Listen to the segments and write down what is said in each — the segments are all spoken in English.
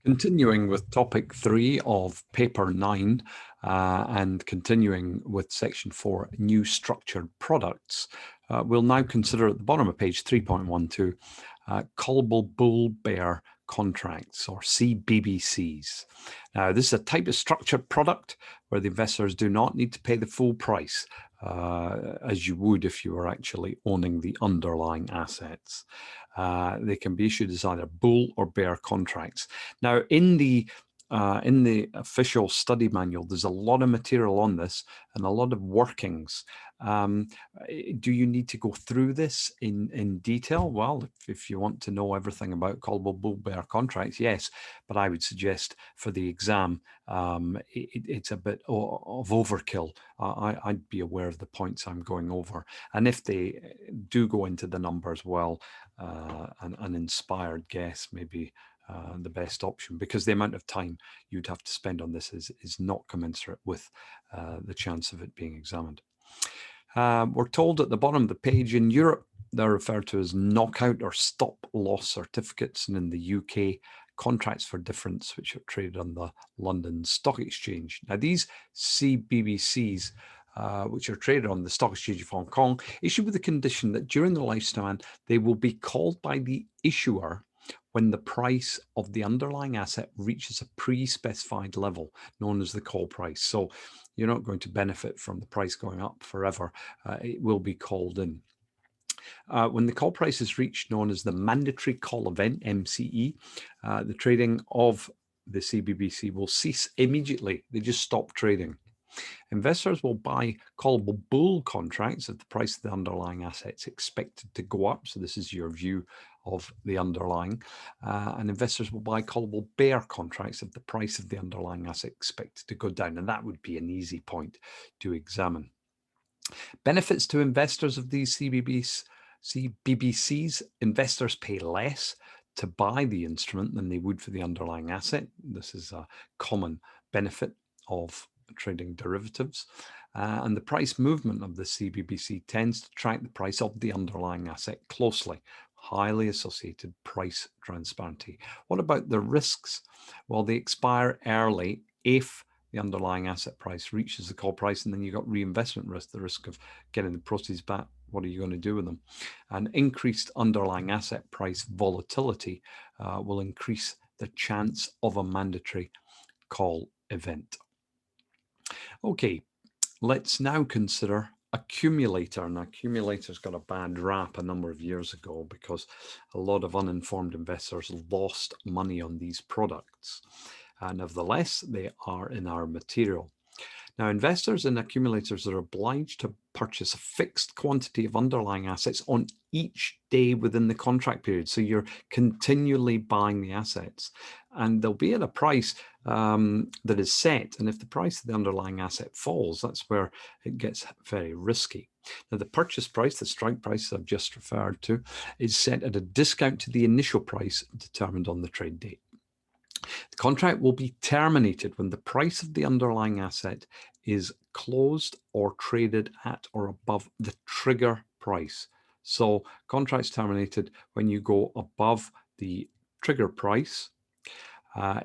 Continuing with topic 3 of paper 9 and continuing with section 4, new structured products, we'll now consider at the bottom of page 3.12 callable bull bear contracts, or CBBCs. Now, this is a type of structured product where the investors do not need to pay the full price as you would if you were actually owning the underlying assets. They can be issued as either bull or bear contracts. Now, in the official study manual, there's a lot of material on this and a lot of workings. Do you need to go through this in detail? Well, if you want to know everything about callable bull bear contracts, yes, but I would suggest for the exam, it's a bit of overkill. I'd be aware of the points I'm going over. And if they do go into the numbers, well, an inspired guess may be the best option, because the amount of time you'd have to spend on this is not commensurate with the chance of it being examined. We're told at the bottom of the page, in Europe, they're referred to as knockout or stop loss certificates, and in the UK, contracts for difference, which are traded on the London Stock Exchange. Now, these CBBCs, which are traded on the Stock Exchange of Hong Kong, issued with the condition that during the lifespan, they will be called by the issuer when the price of the underlying asset reaches a pre-specified level known as the call price. So you're not going to benefit from the price going up forever. It will be called in. When the call price is reached, known as the mandatory call event, MCE, the trading of the CBBC will cease immediately. They just stop trading. Investors will buy callable bull contracts if the price of the underlying assets expected to go up. So this is your view of the underlying. And investors will buy callable bear contracts if the price of the underlying asset expected to go down. And that would be an easy point to examine. Benefits to investors of these CBBCs, investors pay less to buy the instrument than they would for the underlying asset. This is a common benefit of trading derivatives, and the price movement of the CBBC tends to track the price of the underlying asset closely. Highly associated price transparency. What about the risks? Well, they expire early if the underlying asset price reaches the call price, and then you've got reinvestment risk, the risk of getting the proceeds back. What are you going to do with them? And increased underlying asset price volatility will increase the chance of a mandatory call event. Okay, let's now consider Accumulator. And Accumulator's got a bad rap a number of years ago because a lot of uninformed investors lost money on these products. Nevertheless, they are in our material. Now, investors in accumulators are obliged to purchase a fixed quantity of underlying assets on each day within the contract period. So you're continually buying the assets, and they'll be at a price that is set. And if the price of the underlying asset falls, that's where it gets very risky. Now, the purchase price, the strike price I've just referred to, is set at a discount to the initial price determined on the trade date. The contract will be terminated when the price of the underlying asset is closed or traded at or above the trigger price. So contracts terminated when you go above the trigger price.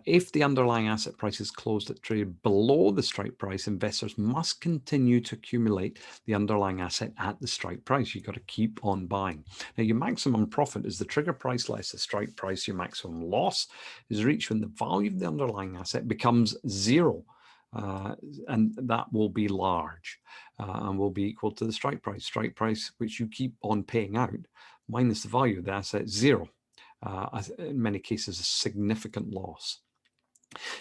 If the underlying asset price is closed at trade below the strike price, investors must continue to accumulate the underlying asset at the strike price. You've got to keep on buying. Now, your maximum profit is the trigger price less the strike price. Your maximum loss is reached when the value of the underlying asset becomes zero. And that will be large and will be equal to the strike price. Strike price, which you keep on paying out, minus the value of the asset, zero. In many cases, a significant loss.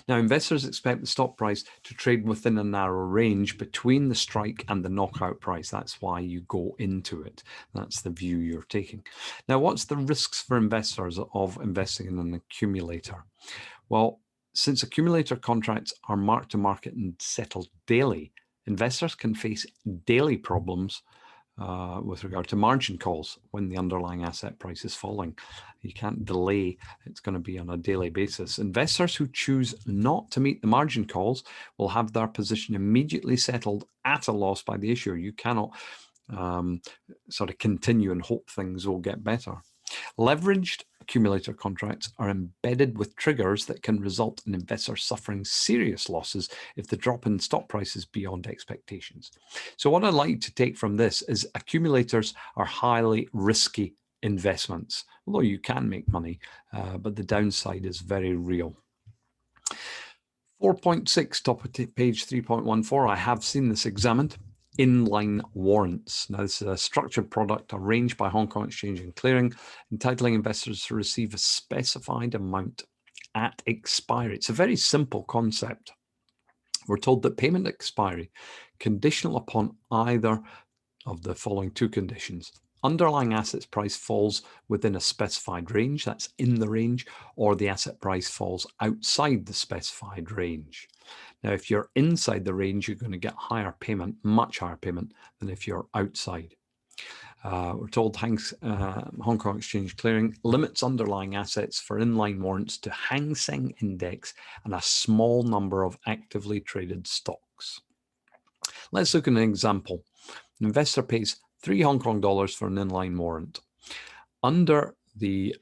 Now, investors expect the stock price to trade within a narrow range between the strike and the knockout price. That's why you go into it. That's the view you're taking. Now, what's the risks for investors of investing in an accumulator? Well, since accumulator contracts are marked to market and settled daily, investors can face daily problems with regard to margin calls when the underlying asset price is falling. You can't delay, it's going to be on a daily basis. Investors who choose not to meet the margin calls will have their position immediately settled at a loss by the issuer. You cannot sort of continue and hope things will get better. Leveraged accumulator contracts are embedded with triggers that can result in investors suffering serious losses if the drop in stock price is beyond expectations. So what I'd like to take from this is accumulators are highly risky investments, although you can make money, but the downside is very real. 4.6, top of page 3.14, I have seen this examined. Inline warrants. Now, this is a structured product arranged by Hong Kong Exchange and Clearing, entitling investors to receive a specified amount at expiry. It's a very simple concept. We're told that payment expiry, conditional upon either of the following two conditions. Underlying assets price falls within a specified range, that's in the range, or the asset price falls outside the specified range. Now, if you're inside the range, you're going to get higher payment, much higher payment than if you're outside. We're told Hong Kong Exchange Clearing limits underlying assets for inline warrants to Hang Seng Index and a small number of actively traded stocks. Let's look at an example. An investor pays 3 Hong Kong dollars for an inline warrant. Under the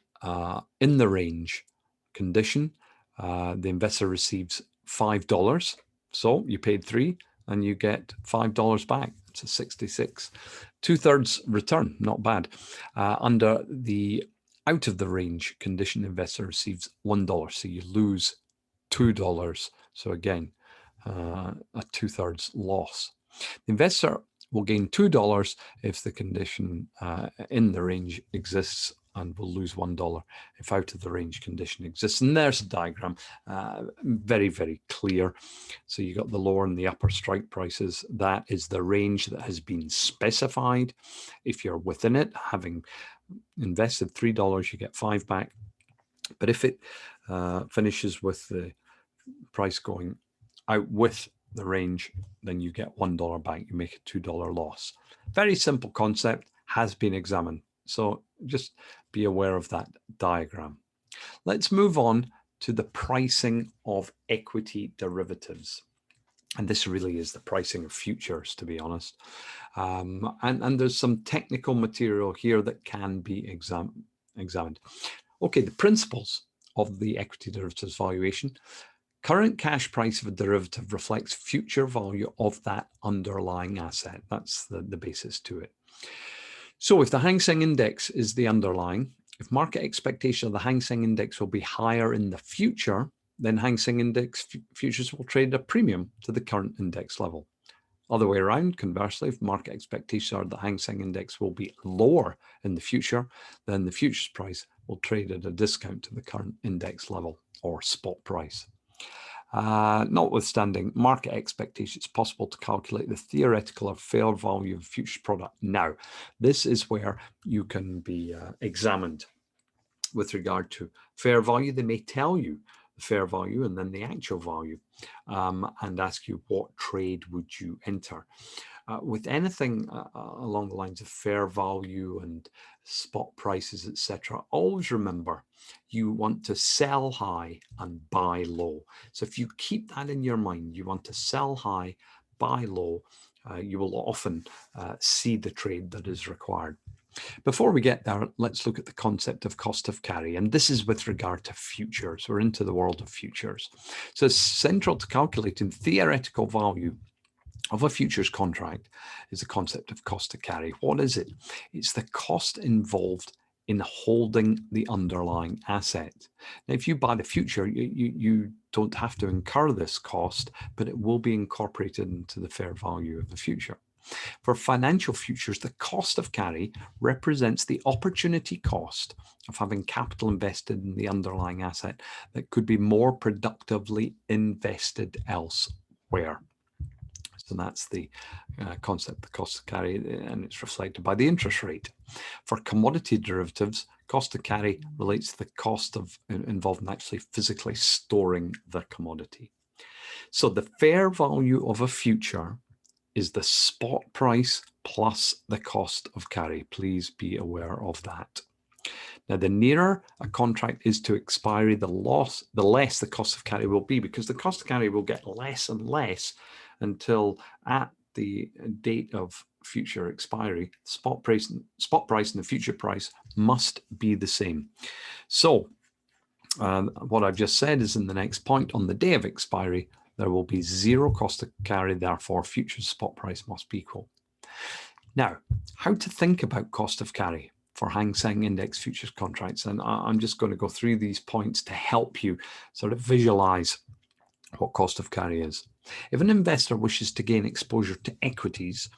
in the range condition, the investor receives $5. So you paid 3 and you get $5 back. It's a 66. 2/3 return, not bad. Under the out of the range condition, the investor receives $1. So you lose $2. So again, a 2/3 loss. The investor will gain $2 if the condition in the range exists, and will lose $1 if out of the range condition exists. And there's a diagram, very, very clear. So you got the lower and the upper strike prices. That is the range that has been specified. If you're within it, having invested $3, you get 5 back. But if it finishes with the price going out with the range, then you get $1 back. You make a $2 loss. Very simple concept, has been examined. So just be aware of that diagram. Let's move on to the pricing of equity derivatives. And this really is the pricing of futures, to be honest. And there's some technical material here that can be examined. Okay, the principles of the equity derivatives valuation. Current cash price of a derivative reflects future value of that underlying asset. That's the basis to it. So if the Hang Seng Index is the underlying, if market expectation of the Hang Seng Index will be higher in the future, then Hang Seng Index futures will trade at a premium to the current index level. Other way around, conversely, if market expectations are that Hang Seng Index will be lower in the future, then the futures price will trade at a discount to the current index level or spot price. Notwithstanding market expectations, it's possible to calculate the theoretical or fair value of futures product. Now, this is where you can be examined with regard to fair value. They may tell you the fair value and then the actual value, and ask you what trade would you enter. With anything along the lines of fair value and spot prices, etc., always remember you want to sell high and buy low. So if you keep that in your mind, you want to sell high, buy low, you will often see the trade that is required. Before we get there, let's look at the concept of cost of carry. And this is with regard to futures. We're into the world of futures. So central to calculating theoretical value of a futures contract is the concept of cost of carry. What is it? It's the cost involved in holding the underlying asset. Now, if you buy the future, you don't have to incur this cost, but it will be incorporated into the fair value of the future. For financial futures, the cost of carry represents the opportunity cost of having capital invested in the underlying asset that could be more productively invested elsewhere. So that's the concept, the cost of carry, and it's reflected by the interest rate. For commodity derivatives, cost of carry relates to the cost of involved in actually physically storing the commodity. So the fair value of a future is the spot price plus the cost of carry. Please be aware of that. Now, the nearer a contract is to expiry, the less the cost of carry will be, because the cost of carry will get less and less until at the date of future expiry, spot price and the future price must be the same. So what I've just said is in the next point, on the day of expiry, there will be zero cost of carry, therefore future spot price must be equal. Now, how to think about cost of carry for Hang Seng Index futures contracts, and I'm just going to go through these points to help you sort of visualize what cost of carry is. If an investor wishes to gain exposure to equities,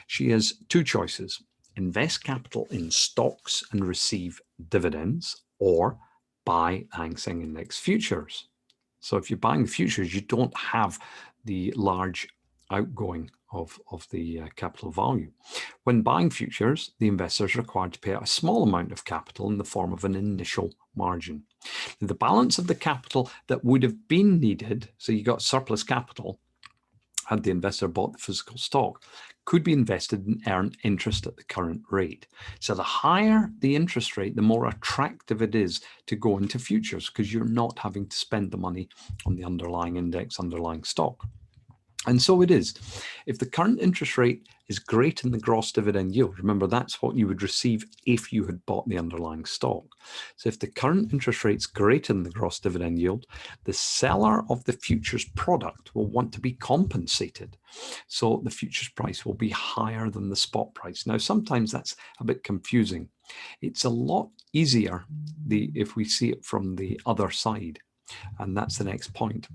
she has two choices: invest capital in stocks and receive dividends, or buy Hang Seng Index futures. So if you're buying the futures, you don't have the large outgoing of the capital value. When buying futures, the investor is required to pay a small amount of capital in the form of an initial margin. The balance of the capital that would have been needed, so you got surplus capital had the investor bought the physical stock, could be invested and earn interest at the current rate. So the higher the interest rate, the more attractive it is to go into futures, because you're not having to spend the money on the underlying index, underlying stock. And so it is. If the current interest rate is greater than the gross dividend yield, remember that's what you would receive if you had bought the underlying stock. So if the current interest rate is greater than the gross dividend yield, the seller of the futures product will want to be compensated. So the futures price will be higher than the spot price. Now, sometimes that's a bit confusing. It's a lot easier if we see it from the other side. And that's the next point.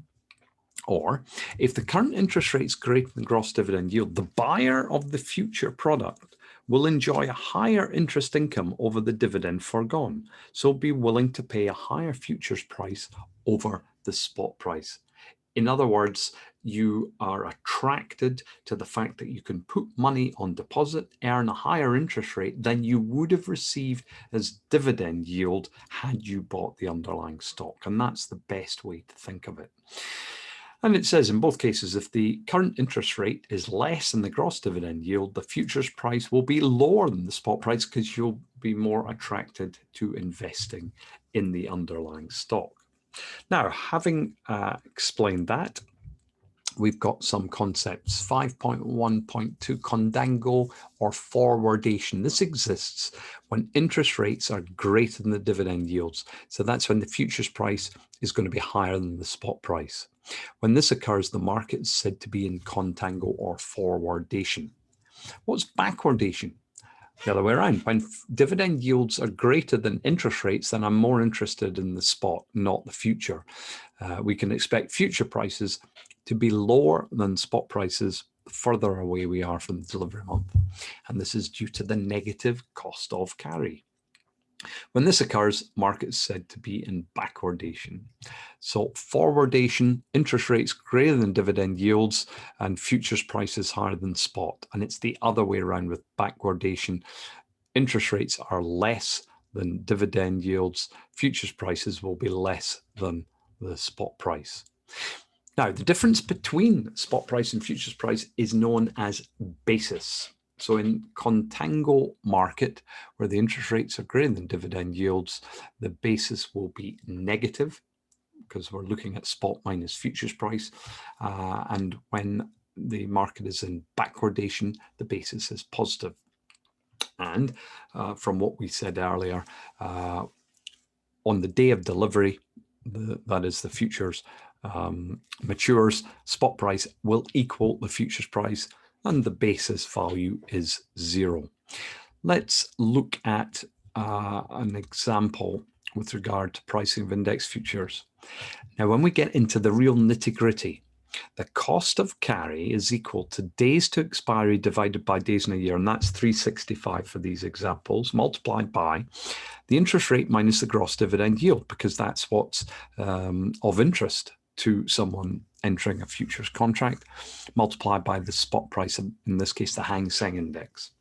Or if the current interest rate is greater than gross dividend yield, the buyer of the future product will enjoy a higher interest income over the dividend foregone. So be willing to pay a higher futures price over the spot price. In other words, you are attracted to the fact that you can put money on deposit, earn a higher interest rate than you would have received as dividend yield had you bought the underlying stock. And that's the best way to think of it. And it says in both cases, if the current interest rate is less than the gross dividend yield, the futures price will be lower than the spot price because you'll be more attracted to investing in the underlying stock. Now, having explained that, we've got some concepts. 5.1.2 contango or forwardation. This exists when interest rates are greater than the dividend yields. So that's when the futures price is going to be higher than the spot price. When this occurs, the market is said to be in contango or forwardation. What's backwardation? The other way around. When dividend yields are greater than interest rates, then I'm more interested in the spot, not the future. We can expect future prices to be lower than spot prices the further away we are from the delivery month. And this is due to the negative cost of carry. When this occurs, market is said to be in backwardation. So forwardation, interest rates greater than dividend yields and futures prices higher than spot. And it's the other way around with backwardation. Interest rates are less than dividend yields. Futures prices will be less than the spot price. Now, the difference between spot price and futures price is known as basis. So in contango market, where the interest rates are greater than dividend yields, the basis will be negative because we're looking at spot minus futures price. And when the market is in backwardation, the basis is positive. And from what we said earlier, on the day of delivery, that is the futures matures, spot price will equal the futures price and the basis value is 0. Let's look at an example with regard to pricing of index futures. Now, when we get into the real nitty-gritty, the cost of carry is equal to days to expiry divided by days in a year, and that's 365 for these examples, multiplied by the interest rate minus the gross dividend yield, because that's what's of interest to someone entering a futures contract, multiplied by the spot price, in this case, the Hang Seng Index.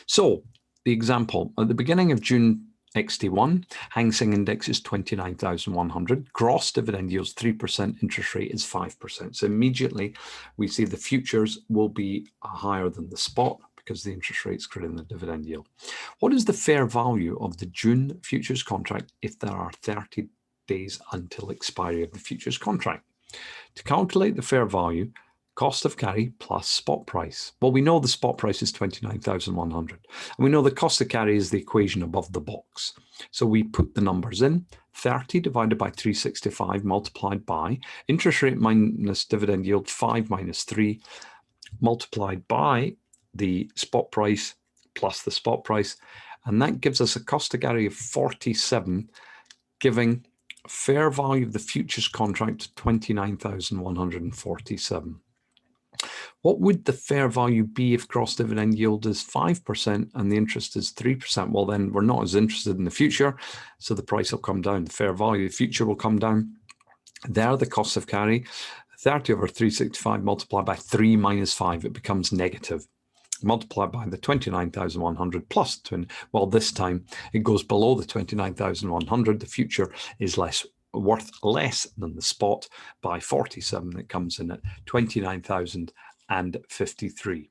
So the example, at the beginning of June XT1, Hang Seng Index is 29,100, gross dividend yields 3%, interest rate is 5%. So immediately we see the futures will be higher than the spot because the interest rate is greater than the dividend yield. What is the fair value of the June futures contract if there are 30 days until expiry of the futures contract? To calculate the fair value, Cost of carry plus spot price. Well, we know the spot price is 29,100. And we know the cost of carry is the equation above the box. So we put the numbers in. 30 divided by 365 multiplied by interest rate minus dividend yield 5 minus 3 multiplied by the spot price plus the spot price. And that gives us a cost of carry of 47, giving fair value of the futures contract 29,147. What would the fair value be if gross dividend yield is 5% and the interest is 3%? Well, then we're not as interested in the future, so the price will come down. The fair value of the future will come down. There, the cost of carry, 30 over 365 multiplied by 3 minus 5, it becomes negative. Multiplied by the 29,100 plus 20. Well, this time it goes below the 29,100. The future is worth less than the spot by 47. It comes in at 29,053.